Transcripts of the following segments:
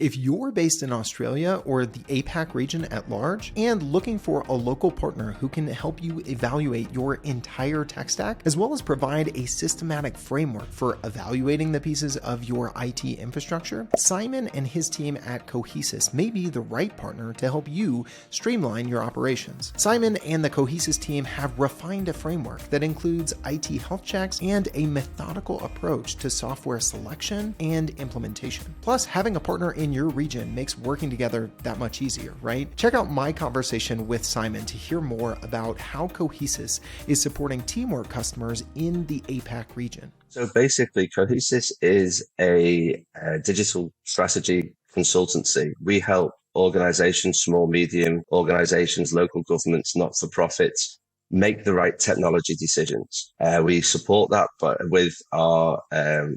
If you're based in Australia or the APAC region at large and looking for a local partner who can help you evaluate your entire tech stack, as well as provide a systematic framework for evaluating the pieces of your IT infrastructure, Simon and his team at Cohesis may be the right partner to help you streamline your operations. Simon and the Cohesis team have refined a framework that includes IT health checks and a methodical approach to software selection and implementation. Plus, having a partner in your region makes working together that much easier, right? Check out my conversation with Simon to hear more about how Cohesis is supporting teamwork customers in the APAC region. So basically, Cohesis is a digital strategy consultancy. We help organizations, small, medium organizations, local governments, not-for-profits, make the right technology decisions. We support that with our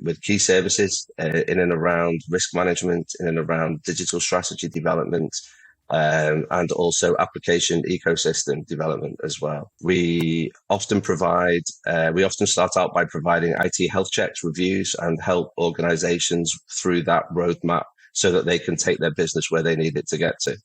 with key services in and around risk management, in and around digital strategy development, and also application ecosystem development as well. We often start out by providing IT health checks, reviews, and help organizations through that roadmap so that they can take their business where they need it to get to.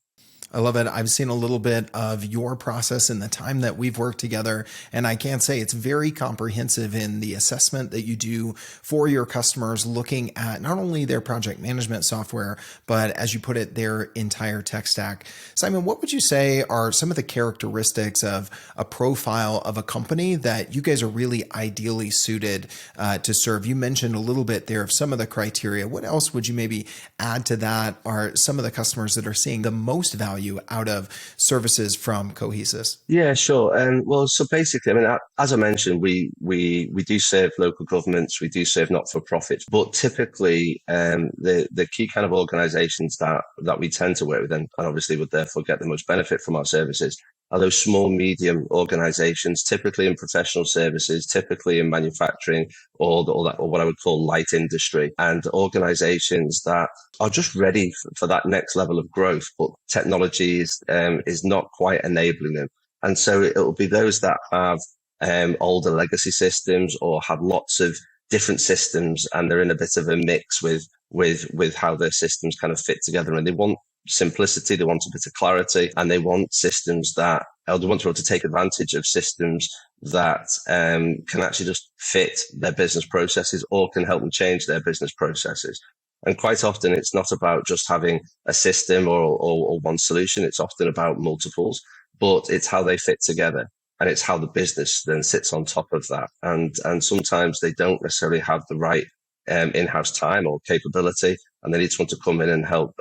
I love it. I've seen a little bit of your process in the time that we've worked together, and I can say it's very comprehensive in the assessment that you do for your customers, looking at not only their project management software, but as you put it, their entire tech stack. Simon, what would you say are some of the characteristics of a profile of a company that you guys are really ideally suited to serve? You mentioned a little bit there of some of the criteria. What else would you maybe add to that? Are some of the customers that are seeing the most value out of services from Cohesis? Yeah, sure. Well, so basically, I mean, as I mentioned, we do serve local governments, we do serve not-for-profits, but typically the key kind of organizations that we tend to work with and obviously would therefore get the most benefit from our services are those small, medium organizations, typically in professional services, typically in manufacturing or what I would call light industry, and organizations that are just ready for that next level of growth, but technology is not quite enabling them. And so it will be those that have older legacy systems or have lots of different systems, and they're in a bit of a mix with how their systems kind of fit together, and they want simplicity, they want a bit of clarity, and they want systems they want to be able to take advantage of systems that can actually just fit their business processes or can help them change their business processes. And quite often it's not about just having a system or one solution. It's often about multiples, but it's how they fit together. And it's how the business then sits on top of that. And sometimes they don't necessarily have the right in-house time or capability, and they need someone to come in and help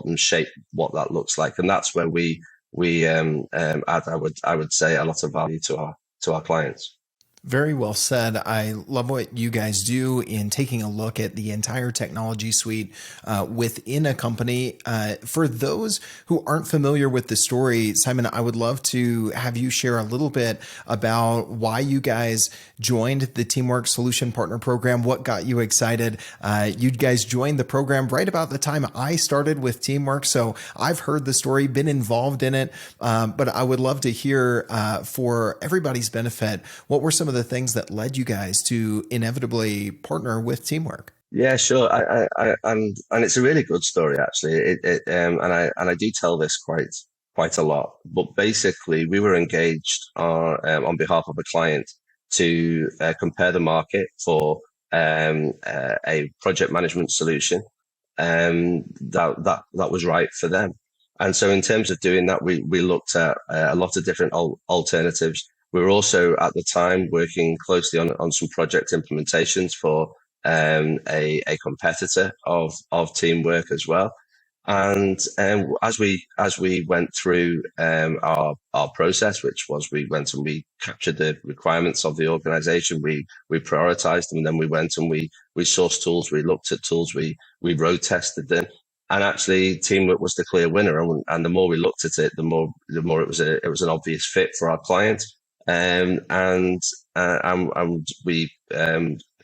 them shape what that looks like. And that's where we add, I would say, a lot of value to our clients. Very well said. I love what you guys do in taking a look at the entire technology suite within a company. For those who aren't familiar with the story, Simon, I would love to have you share a little bit about why you guys joined the Teamwork Solution Partner Program. What got you excited? You guys joined the program right about the time I started with Teamwork, so I've heard the story, been involved in it, but I would love to hear for everybody's benefit, what were some of the things that led you guys to inevitably partner with Teamwork? Yeah, sure. And it's a really good story, actually. And I do tell this quite a lot. But basically, we were engaged on behalf of a client to compare the market for a project management solution that was right for them. And so, in terms of doing that, we looked at a lot of different alternatives. We were also at the time working closely on some project implementations for a competitor of Teamwork as well. And as we went through our process, which was we went and we captured the requirements of the organization, we prioritized them, and then we went and we sourced tools, we looked at tools, we road tested them. And actually, Teamwork was the clear winner. And the more we looked at it, the more it was an obvious fit for our client. And we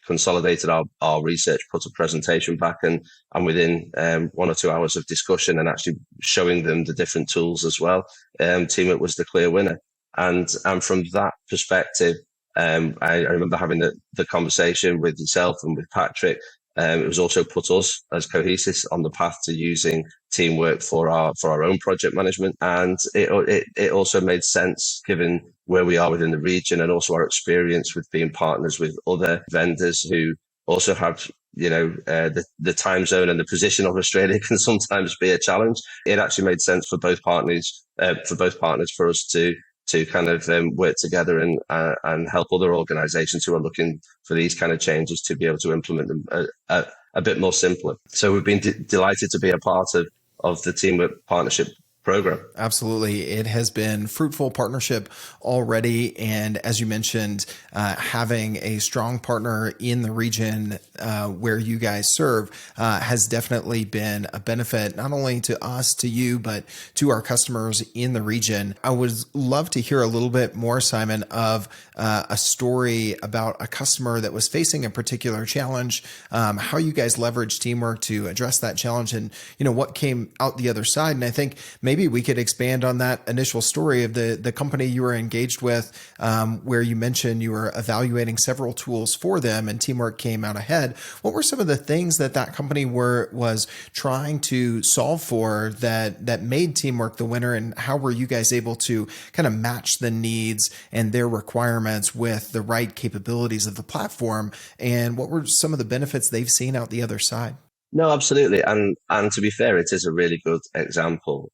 consolidated our research, put a presentation back, and within 1 or 2 hours of discussion and actually showing them the different tools as well, Teamwork was the clear winner. And from that perspective, I remember having the conversation with yourself and with Patrick It was also put us as Cohesis on the path to using Teamwork for our own project management, and it also made sense given where we are within the region and also our experience with being partners with other vendors who also have the time zone and the position of Australia can sometimes be a challenge. It actually made sense for both partners for us to kind of work together and help other organizations who are looking for these kind of changes to be able to implement them a bit more simply. So we've been delighted to be a part of the Teamwork Partnership program. Absolutely. It has been fruitful partnership already. And as you mentioned, having a strong partner in the region where you guys serve has definitely been a benefit, not only to us, to you, but to our customers in the region. I would love to hear a little bit more, Simon, of a story about a customer that was facing a particular challenge, how you guys leveraged Teamwork to address that challenge, and what came out the other side. And I think maybe we could expand on that initial story of the company you were engaged with, where you mentioned you were evaluating several tools for them and Teamwork came out ahead. What were some of the things that company was trying to solve for that made Teamwork the winner, and how were you guys able to kind of match the needs and their requirements with the right capabilities of the platform, and what were some of the benefits they've seen out the other side? No, absolutely. And to be fair, it is a really good example.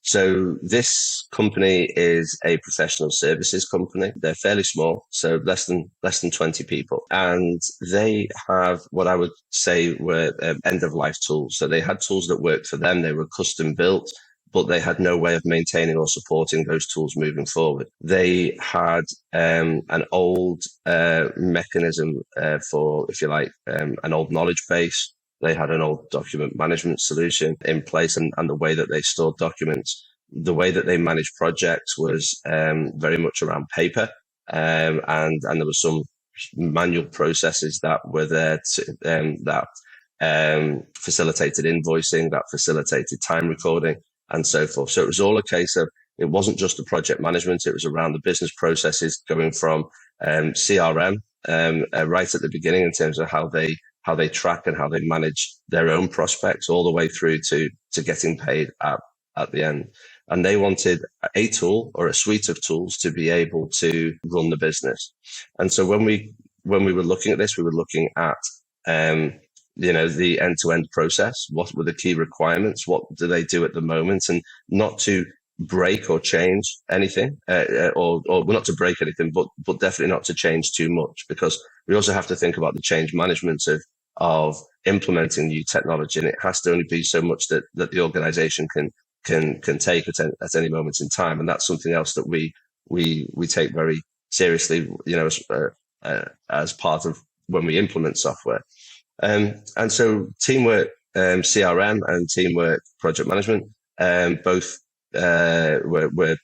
So this company is a professional services company. They're fairly small, so less than 20 people. And they have what I would say were end of life tools. So they had tools that worked for them. They were custom built, but they had no way of maintaining or supporting those tools moving forward. They had an old mechanism for, if you like, an old knowledge base. They had an old document management solution in place, and the way that they stored documents, the way that they managed projects was very much around paper, and there were some manual processes that were there that facilitated invoicing, that facilitated time recording, and so forth. So it was all a case of, it wasn't just the project management, it was around the business processes, going from CRM right at the beginning in terms of how they track and how they manage their own prospects, all the way through to getting paid at the end. And they wanted a tool or a suite of tools to be able to run the business. And so when we were looking at this, we were looking at the end-to-end process. What were the key requirements? What do they do at the moment? And not to break or change anything, or not to break anything, but definitely not to change too much, because we also have to think about the change management of implementing new technology, and it has to only be so much that the organization can take at any moment in time. And that's something else that we take very seriously, as part of when we implement software. And so Teamwork CRM and Teamwork project management both were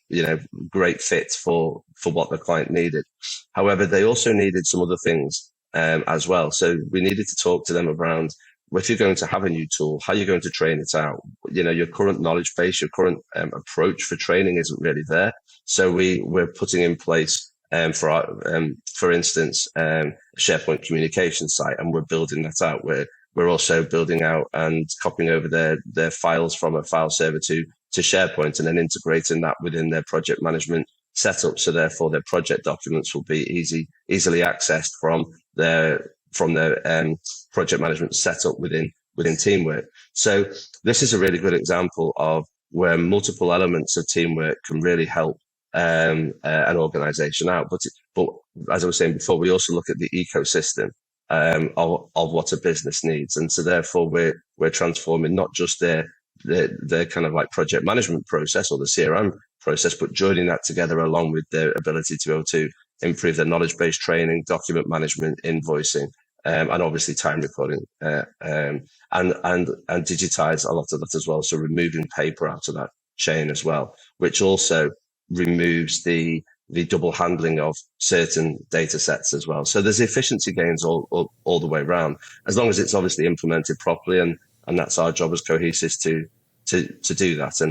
great fits for what the client needed. However, they also needed some other things as well. So we needed to talk to them around, if you're going to have a new tool, how you're going to train it out. Your current knowledge base, your current approach for training isn't really there. So we're putting in place, for instance, a SharePoint communication site, and we're building that out. We're also building out and copying over their files from a file server to SharePoint, and then integrating that within their project management setup. So therefore, their project documents will be easily accessed from their project management setup within Teamwork. So this is a really good example of where multiple elements of Teamwork can really help an organization out. But as I was saying before, we also look at the ecosystem of what a business needs, and so therefore we're transforming not just their kind of like project management process or the CRM process, but joining that together along with their ability to be able to improve their knowledge-based training, document management, invoicing, and obviously time recording, and digitize a lot of that as well. So removing paper out of that chain as well, which also removes the double handling of certain data sets as well. So there's efficiency gains all the way around, as long as it's obviously implemented properly, and that's our job as Cohesis to do that.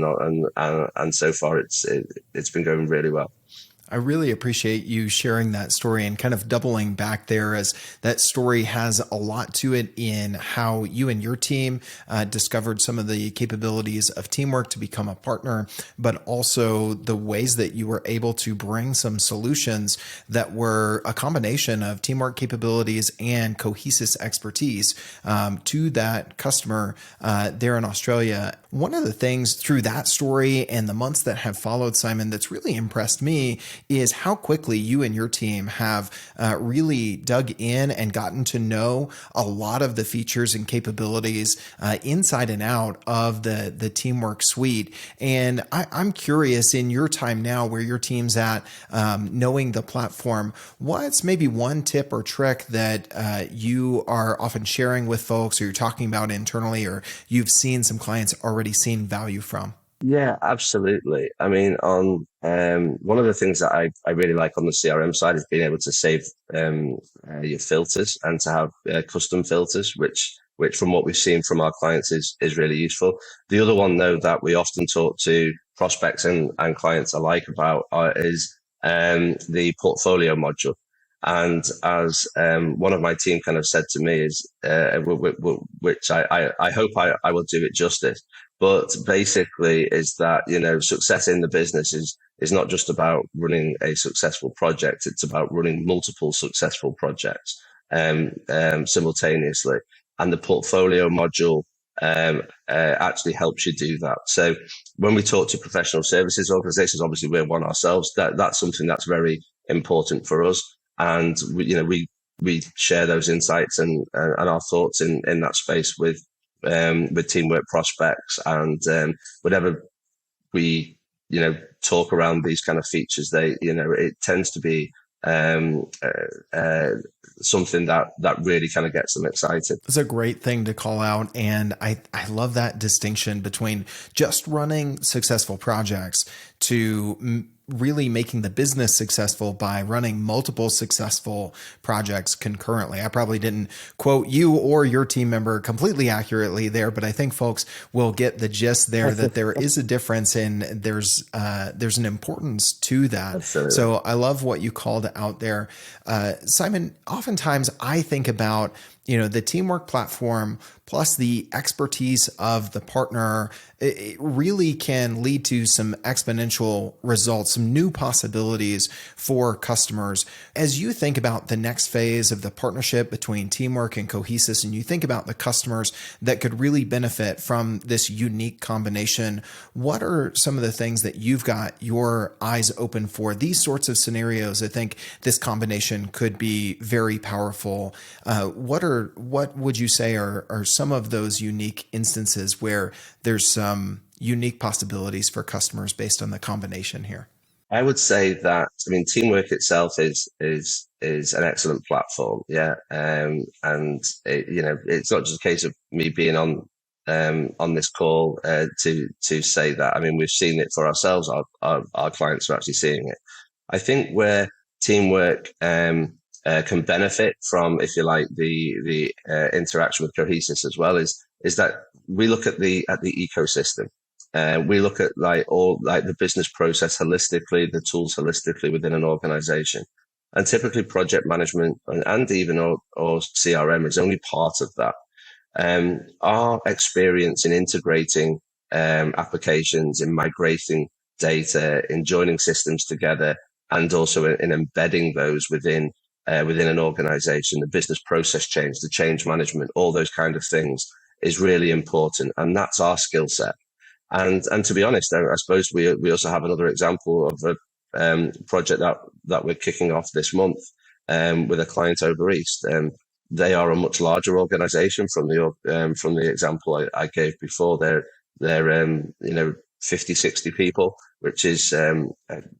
And so far it's been going really well. I really appreciate you sharing that story and kind of doubling back there, as that story has a lot to it in how you and your team discovered some of the capabilities of teamwork to become a partner, but also the ways that you were able to bring some solutions that were a combination of teamwork capabilities and Cohesis expertise to that customer there in Australia. One of the things through that story and the months that have followed, Simon, that's really impressed me is how quickly you and your team have really dug in and gotten to know a lot of the features and capabilities inside and out of the Teamwork suite. And I'm curious, in your time now where your team's at, knowing the platform, what's maybe one tip or trick that you are often sharing with folks, or you're talking about internally, or you've seen some clients already seen value from? Yeah, absolutely. I mean, on one of the things that I really like on the CRM side is being able to save your filters and to have custom filters, which from what we've seen from our clients is really useful. The other one, though, that we often talk to prospects and clients alike about is the portfolio module. And as one of my team kind of said to me is, which I hope I will do it justice, but basically is that, success in the business is not just about running a successful project. It's about running multiple successful projects simultaneously. And the portfolio module actually helps you do that. So when we talk to professional services organizations, obviously we're one ourselves, that's something that's very important for us. And we share those insights and our thoughts in that space with teamwork prospects, and whenever we talk around these kind of features, it tends to be something that really kind of gets them excited. It's a great thing to call out. And I love that distinction between just running successful projects to really making the business successful by running multiple successful projects concurrently. I probably didn't quote you or your team member completely accurately there, but I think folks will get the gist there that there is a difference, and there's an importance to that. Absolutely. So I love what you called out there. Simon, oftentimes I think about the teamwork platform plus the expertise of the partner. It really can lead to some exponential results, some new possibilities for customers. As you think about the next phase of the partnership between Teamwork and Cohesis, and you think about the customers that could really benefit from this unique combination, what are some of the things that you've got your eyes open for? These sorts of scenarios, I think this combination could be very powerful. What would you say are some of those unique instances where there's some unique possibilities for customers based on the combination here? I would say that, Teamwork itself is an excellent platform. Yeah. And it's not just a case of me being on this call to say that. We've seen it for ourselves. Our clients are actually seeing it. I think where Teamwork can benefit from, if you like, the interaction with Cohesis as well, is that we look at the ecosystem. We look at the business process holistically, the tools holistically within an organization. And typically project management and even or CRM is only part of that. Our experience in integrating applications, in migrating data, in joining systems together, and also in embedding those within an organization, the business process change, the change management, all those kind of things is really important. And that's our skill set. And to be honest, I suppose we also have another example of a project that we're kicking off this month with a client over East. They are a much larger organization from the example I gave before. They're 50, 60 people, which is a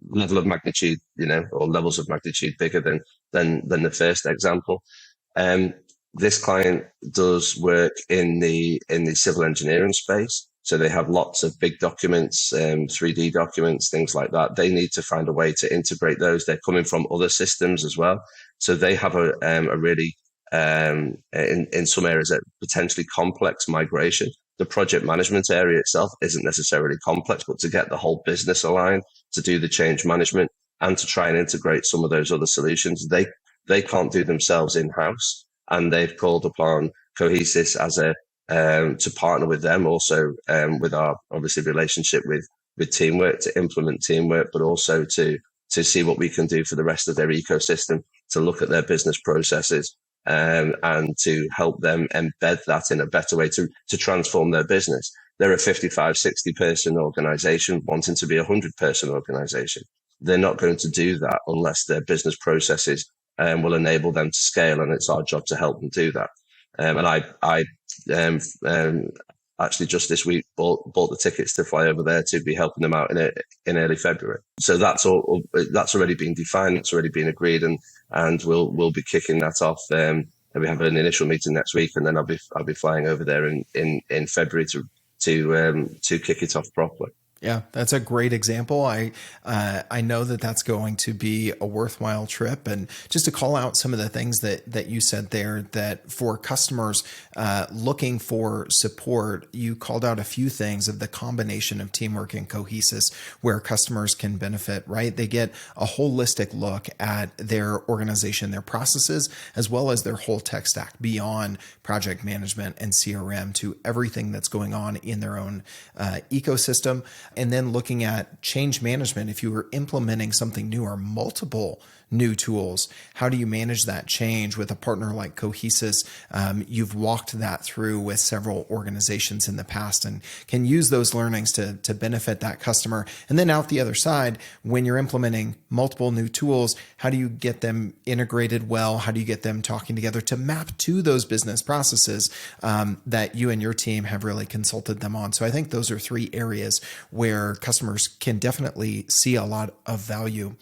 level of magnitude, or levels of magnitude bigger than the first example. This client does work in the civil engineering space. So they have lots of big documents, 3D documents, things like that. They need to find a way to integrate those. They're coming from other systems as well. So they have a really, in some areas, a potentially complex migration. The project management area itself isn't necessarily complex, but to get the whole business aligned, to do the change management and to try and integrate some of those other solutions. They can't do themselves in-house, and they've called upon Cohesis as a to partner with them, also with our obviously relationship with Teamwork, to implement Teamwork, but also to see what we can do for the rest of their ecosystem, to look at their business processes, and to help them embed that in a better way to transform their business. They're a 55, 60 person organization wanting to be a 100-person organization. They're not going to do that unless their business processes will enable them to scale, and it's our job to help them do that. And I actually just this week bought the tickets to fly over there to be helping them out in early February. So that's already been defined, it's already been agreed, and we'll be kicking that off. And we have an initial meeting next week, and then I'll be flying over there in February to kick it off properly. Yeah, that's a great example. I know that that's going to be a worthwhile trip. And just to call out some of the things that you said there, that for customers looking for support, you called out a few things of the combination of Teamwork and Cohesis where customers can benefit, right? They get a holistic look at their organization, their processes, as well as their whole tech stack beyond project management and CRM to everything that's going on in their own ecosystem. And then looking at change management, if you were implementing something new or multiple new tools, how do you manage that change with a partner like Cohesis? You've walked that through with several organizations in the past and can use those learnings to benefit that customer. And then out the other side, when you're implementing multiple new tools, how do you get them integrated well? How do you get them talking together to map to those business processes that you and your team have really consulted them on? So I think those are three areas where customers can definitely see a lot of value.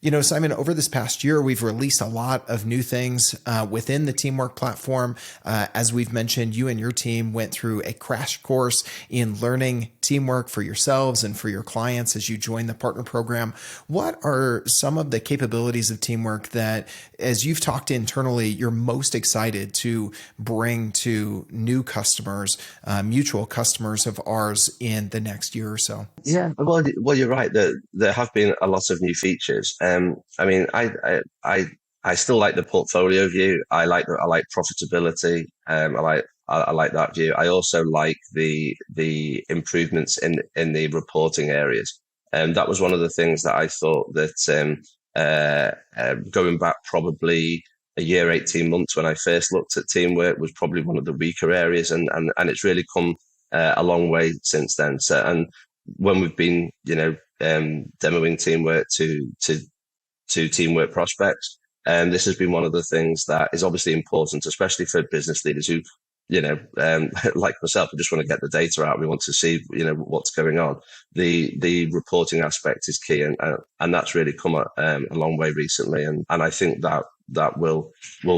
You know, Simon, over this past year, we've released a lot of new things within the Teamwork platform. As we've mentioned, you and your team went through a crash course in learning Teamwork for yourselves and for your clients as you joined the partner program. What are some of the capabilities of Teamwork that, as you've talked internally, you're most excited to bring to new customers, mutual customers of ours in the next year or so? Yeah, well, you're right. There have been a lot of new features. I mean, I still like the portfolio view. I like profitability. I like that view. I also like the improvements in the reporting areas. And that was one of the things that I thought that going back probably a year, 18 months when I first looked at Teamwork was probably one of the weaker areas, and it's really come a long way since then. So, and when we've been, demoing Teamwork to Teamwork prospects, and this has been one of the things that is obviously important, especially for business leaders who, like myself, we just want to get the data out. We want to see, what's going on. The reporting aspect is key, and that's really come a long way recently, and I think that will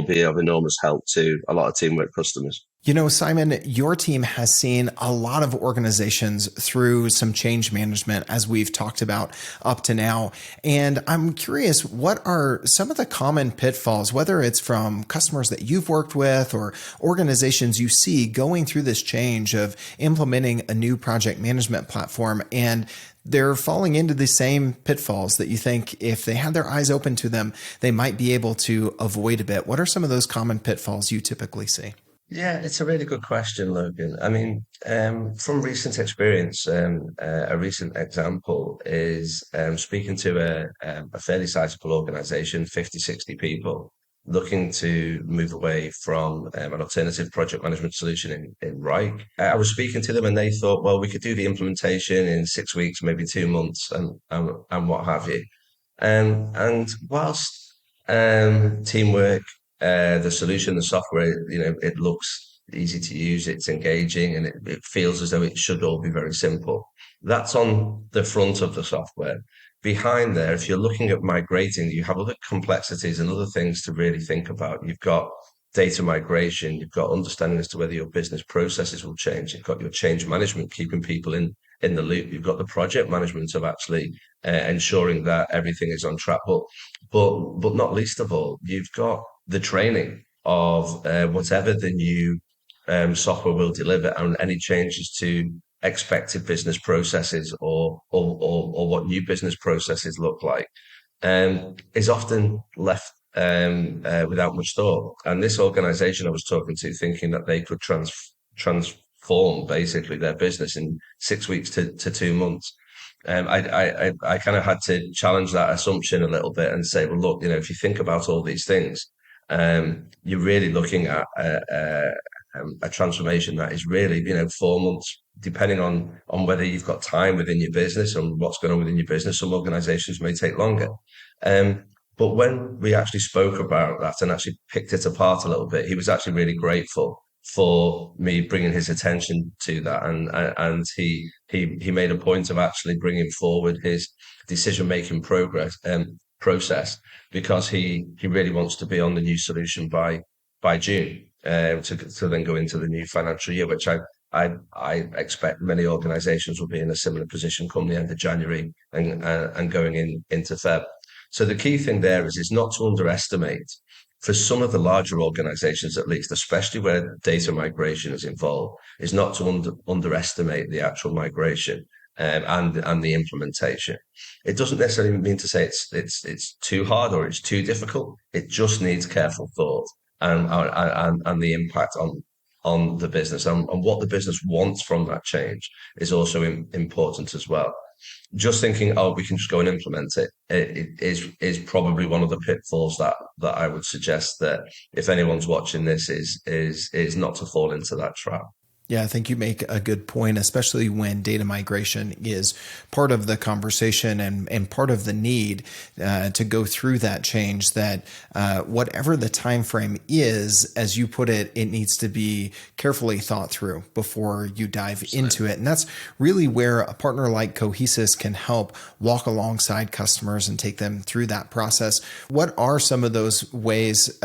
be of enormous help to a lot of Teamwork customers. You know, Simon, your team has seen a lot of organizations through some change management, as we've talked about up to now. And I'm curious, what are some of the common pitfalls, whether it's from customers that you've worked with or organizations you see going through this change of implementing a new project management platform, and they're falling into the same pitfalls that you think if they had their eyes open to them, they might be able to avoid a bit? What are some of those common pitfalls you typically see? Yeah, it's a really good question, Logan. I mean, from recent experience, a recent example is speaking to a fairly sizable organization, 50, 60 people, looking to move away from an alternative project management solution in Reich. I was speaking to them and they thought, well, we could do the implementation in 6 weeks, maybe 2 months and what have you. And whilst Teamwork, the solution, the software, it looks easy to use, it's engaging, and it feels as though it should all be very simple. That's on the front of the software. Behind there, if you're looking at migrating, you have other complexities and other things to really think about. You've got data migration, you've got understanding as to whether your business processes will change, you've got your change management, keeping people in the loop, you've got the project management of actually ensuring that everything is on track. But not least of all, you've got the training of whatever the new software will deliver, and any changes to expected business processes or what new business processes look like. is often left without much thought. And this organization I was talking to, thinking that they could transform basically their business in 6 weeks to 2 months. I kind of had to challenge that assumption a little bit and say, well, look, if you think about all these things, you're really looking at a transformation that is really, 4 months, depending on whether you've got time within your business and what's going on within your business. Some organizations may take longer. But when we actually spoke about that and actually picked it apart a little bit, he was actually really grateful for me bringing his attention to that, and he made a point of actually bringing forward his decision making process, because he really wants to be on the new solution by June, to then go into the new financial year, which I expect many organisations will be in a similar position come the end of January and going into Feb. So the key thing there is not to underestimate, for some of the larger organizations at least, especially where data migration is involved, is not to underestimate the actual migration and the implementation. It doesn't necessarily mean to say it's too hard or it's too difficult. It just needs careful thought and the impact on the business, and what the business wants from that change is also important as well. Just thinking, oh, we can just go and implement it is probably one of the pitfalls that I would suggest that if anyone's watching this is not to fall into that trap. Yeah, I think you make a good point, especially when data migration is part of the conversation and part of the need to go through that change, that whatever the time frame is, as you put it, it needs to be carefully thought through before you dive into it. And that's really where a partner like Cohesis can help walk alongside customers and take them through that process. What are some of those ways,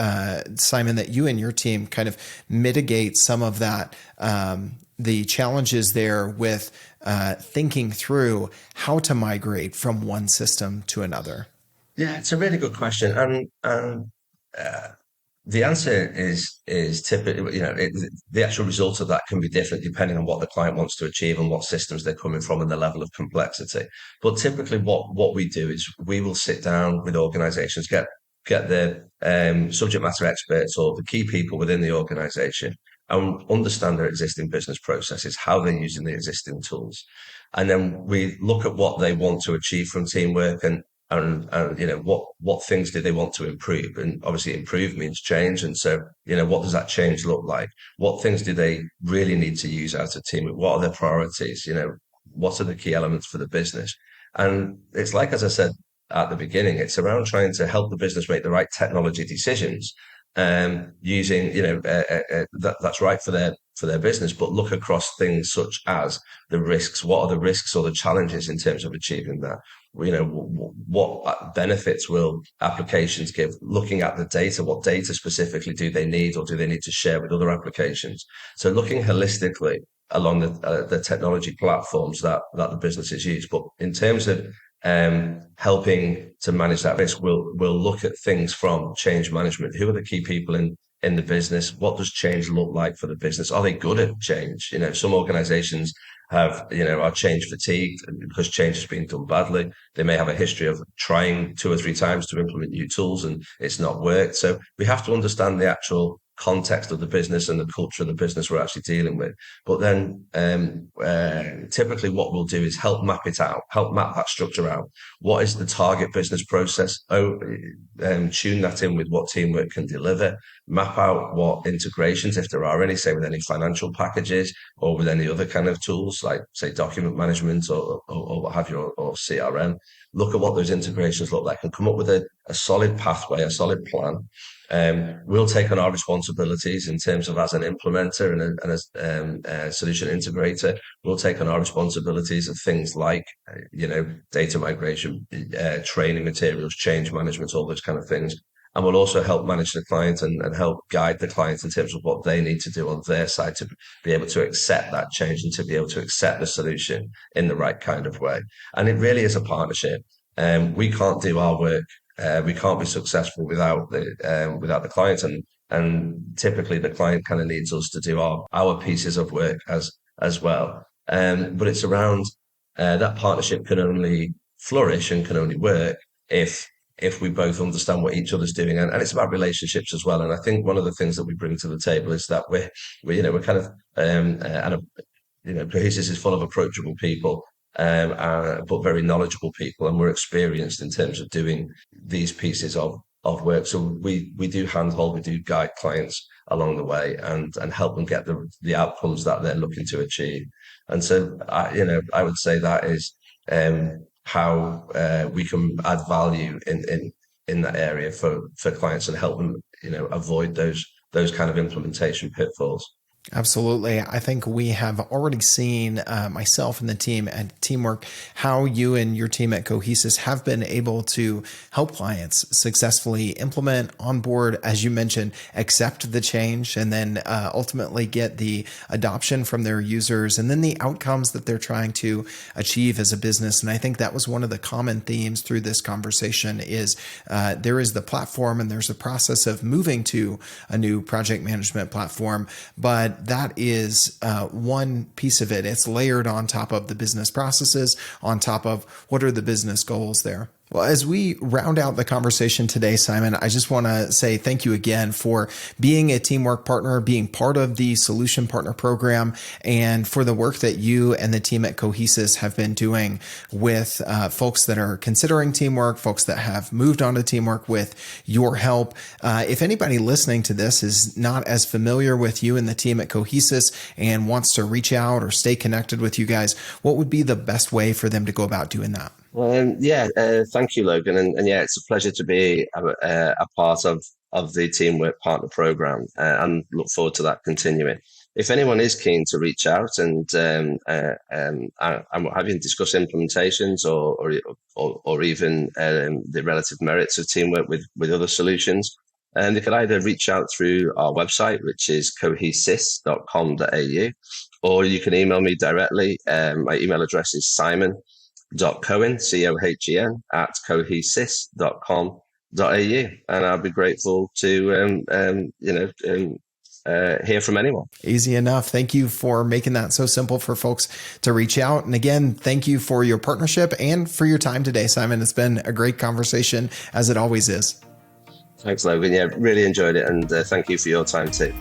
Simon, that you and your team kind of mitigate some of that, the challenges there with thinking through how to migrate from one system to another? Yeah, it's a really good question, and the answer is typically, the actual result of that can be different depending on what the client wants to achieve and what systems they're coming from and the level of complexity. But typically, what we do is we will sit down with organisations, get the subject matter experts or the key people within the organisation, and understand their existing business processes, how they're using the existing tools. And then we look at what they want to achieve from teamwork and what things do they want to improve? And obviously improve means change. And so, what does that change look like? What things do they really need to use out of teamwork? What are their priorities? What are the key elements for the business? And it's like, as I said at the beginning, it's around trying to help the business make the right technology decisions, using that's right for their business, but look across things such as the risks. What are the risks or the challenges in terms of achieving that? What benefits will applications give? Looking at the data, what data specifically do they need, or do they need to share with other applications? So looking holistically along the technology platforms that the businesses use. But in terms of helping to manage that risk, we'll look at things from change management. Who are the key people in the business? What does change look like for the business? Are they good at change? Some organizations are change fatigued because change has been done badly. They may have a history of trying 2 or 3 times to implement new tools and it's not worked. So we have to understand the actual context of the business and the culture of the business we're actually dealing with. But then typically what we'll do is help map that structure out. What is the target business process? Tune that in with what teamwork can deliver. Map out what integrations, if there are any, say with any financial packages or with any other kind of tools like, say, document management or what have you, or CRM. Look at what those integrations look like and come up with a solid pathway, a solid plan. We'll take on our responsibilities in terms of, as an implementer and a solution integrator, we'll take on our responsibilities of things like, data migration, training materials, change management, all those kind of things. And we'll also help manage the client and help guide the client in terms of what they need to do on their side to be able to accept that change and to be able to accept the solution in the right kind of way. And it really is a partnership. We can't do our work. We can't be successful without the client, and typically the client kind of needs us to do our pieces of work as well. But it's around that partnership can only flourish and can only work if if we both understand what each other's doing, and it's about relationships as well. And I think one of the things that we bring to the table is that we're kind of Cohesis is full of approachable people, but very knowledgeable people, and we're experienced in terms of doing these pieces of work. So we do handhold, we do guide clients along the way, and help them get the outcomes that they're looking to achieve. And so I would say that is how we can add value in that area for clients and help them avoid those kind of implementation pitfalls. Absolutely. I think we have already seen, myself and the team at Teamwork, how you and your team at Cohesis have been able to help clients successfully implement, onboard, as you mentioned, accept the change, and then ultimately get the adoption from their users, and then the outcomes that they're trying to achieve as a business. And I think that was one of the common themes through this conversation is there is the platform and there's the process of moving to a new project management platform, but that is one piece of it. It's layered on top of the business processes, on top of what are the business goals there. Well, as we round out the conversation today, Simon, I just want to say thank you again for being a Teamwork partner, being part of the Solution Partner Program, and for the work that you and the team at Cohesis have been doing with folks that are considering Teamwork, folks that have moved on to Teamwork with your help. If anybody listening to this is not as familiar with you and the team at Cohesis and wants to reach out or stay connected with you guys, what would be the best way for them to go about doing that? Thank you, Logan. And yeah, it's a pleasure to be a part of the Teamwork Partner Program, and look forward to that continuing. If anyone is keen to reach out and having discuss implementations or even the relative merits of Teamwork with other solutions, they could either reach out through our website, which is cohesis.com.au, or you can email me directly. My email address is simon.cohen, COHEN, @cohesis.com.au, and I'll be grateful to hear from anyone. Easy enough. Thank you for making that so simple for folks to reach out. And again, thank you for your partnership and for your time today, Simon. It's been a great conversation, as it always is. Thanks, Logan. Yeah, really enjoyed it, and thank you for your time too.